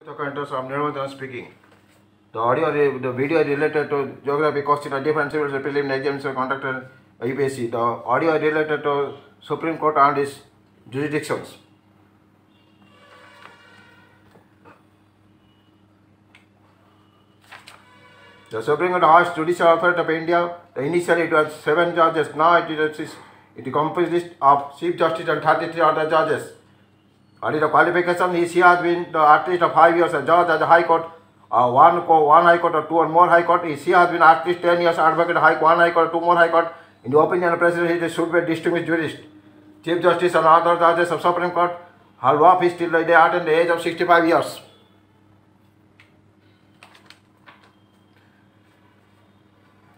I'm Nirmal speaking. The video related to geography question of different civil preliminary exams conducted by UPSC. The audio related to Supreme Court and its jurisdictions. The Supreme Court has Judicial Authority of India. Initially it was 7 judges. Now it composed of Chief Justice and 33 other judges. And in the qualification, he has been at least 5 years a judge at the High Court, one High Court or 2 or more High Court. He has been at least 10 years advocate at one High Court, 2 more High Court. In the opinion of the President, he should be a distinguished jurist. Chief Justice and other judges of Supreme Court have office till they attain the age of 65 years.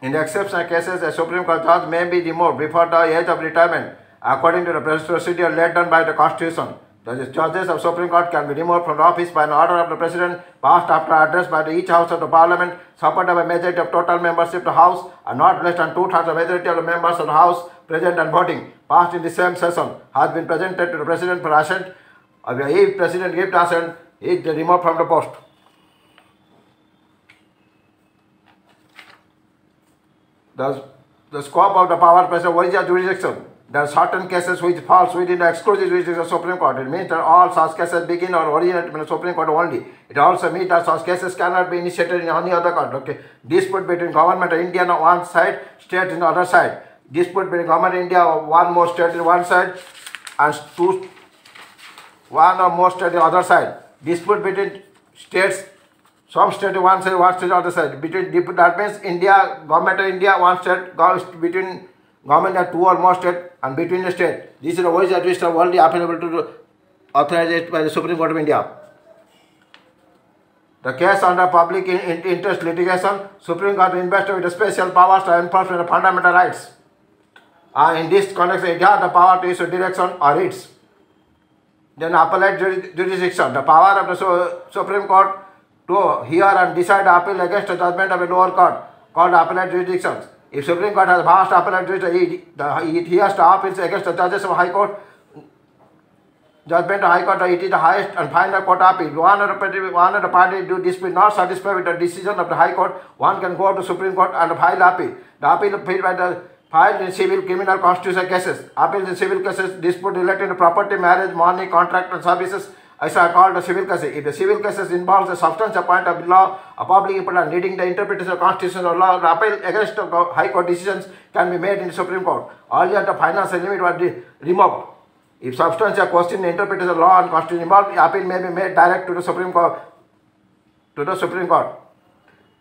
In the exceptional cases, a Supreme Court judge may be removed before the age of retirement, according to the procedure laid down by the Constitution. The judges of Supreme Court can be removed from the office by an order of the President, passed after address by each House of the Parliament, supported by a majority of total membership of the House, and not less than 2/3 of the majority of the members of the House present and voting, passed in the same session, has been presented to the President for assent. If President gives assent, he is removed from the post. The scope of the power present, what is the jurisdiction? There are certain cases which fall within the exclusive jurisdiction of the Supreme Court. It means that all such cases begin or originate in the Supreme Court only. It also means that such cases cannot be initiated in any other court. Okay. Dispute between government of India on one side, state on the other side. Dispute between government of India or one more state on one side and one or more state on the other side. Dispute between states, some state on one side, one state on the other side. That means India, government of India, one state, between government of 2 or more states and between the state. This is the voice that is only applicable to authorized by the Supreme Court of India. The case under public interest litigation, Supreme Court invested with the special powers to enforce the fundamental rights. In this context, it has the power to issue direction or writs. Then appellate jurisdiction, the power of the Supreme Court to hear and decide appeal against the judgment of a lower court, called appellate jurisdiction. If Supreme Court has vast appellate jurisdiction, it hears the appeals against the judges of High Court. Judgment of High Court, it is the highest and final court appeal. One of the parties do dispute not satisfied with the decision of the High Court, one can go to Supreme Court and file appeal. The appeal filed in civil, criminal, constitutional cases. Appeals in civil cases, dispute relating to property, marriage, money, contract and services, as are called the civil cases. If the civil cases involves a substantial point of law, a public importance needing the interpretation of constitutional law, the appeal against the High Court decisions can be made in the Supreme Court. Earlier, the financial limit was removed. If substantial question in interpretation of law and constitution involved, the appeal may be made direct to the Supreme Court.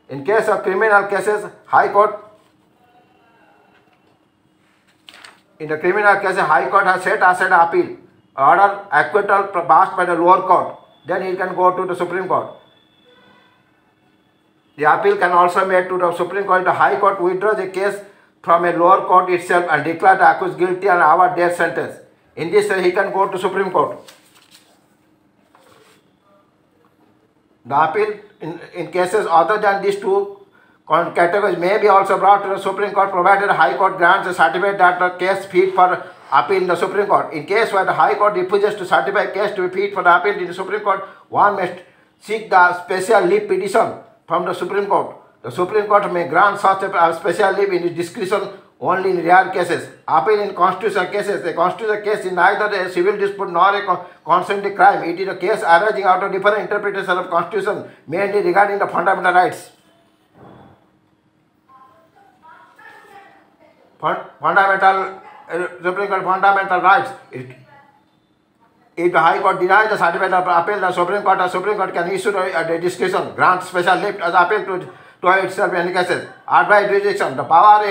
In case of criminal cases, High Court. In the criminal cases, High Court has set aside appeal. Order acquittal passed by the lower court, then he can go to the Supreme Court. The appeal can also be made to the Supreme Court. The High Court withdraws a case from a lower court itself and declare the accused guilty and award death sentence. In this way, he can go to Supreme Court. The appeal in cases other than these two categories may be also brought to the Supreme Court, provided the High Court grants a certificate that the case fit for appeal in the Supreme Court. In case where the High Court refuses to certify a case to be fit for the appeal in the Supreme Court, one must seek the special leave petition from the Supreme Court. The Supreme Court may grant such a special leave in its discretion only in rare cases. Appeal in constitutional cases. A constitutional case is neither a civil dispute nor a consenting crime. It is a case arising out of different interpretation of Constitution, mainly regarding the fundamental rights. Supreme Court fundamental rights. If the High Court denies the certificate of appeal, the Supreme Court can issue a discretion, grant special leave as appeal to itself in any cases. Advice jurisdiction, the power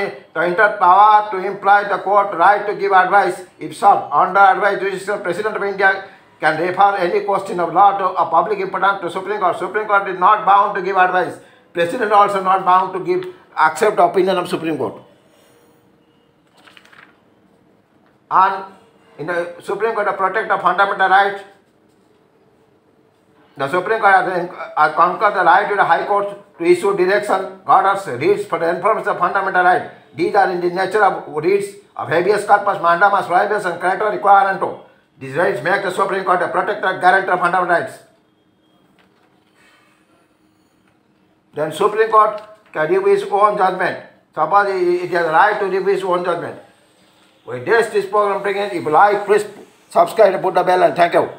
to imply the court right to give advice if sought. Under advice jurisdiction, President of India can refer any question of law to a public importance to Supreme Court. Supreme Court is not bound to give advice. President also not bound to accept the opinion of Supreme Court. And in the Supreme Court to protect the fundamental rights, the Supreme Court has conferred the right to the High Court to issue direction, orders, writs for the enforcement of fundamental rights. These are in the nature of writs of habeas corpus, mandamus, prohibition, and creator requiremento. These rights make the Supreme Court a protector, guarantor of fundamental rights. then Supreme Court can give its own judgment. Suppose it has the right to give its own judgment. With this program begins. If you like, please subscribe and put the bell, and thank you.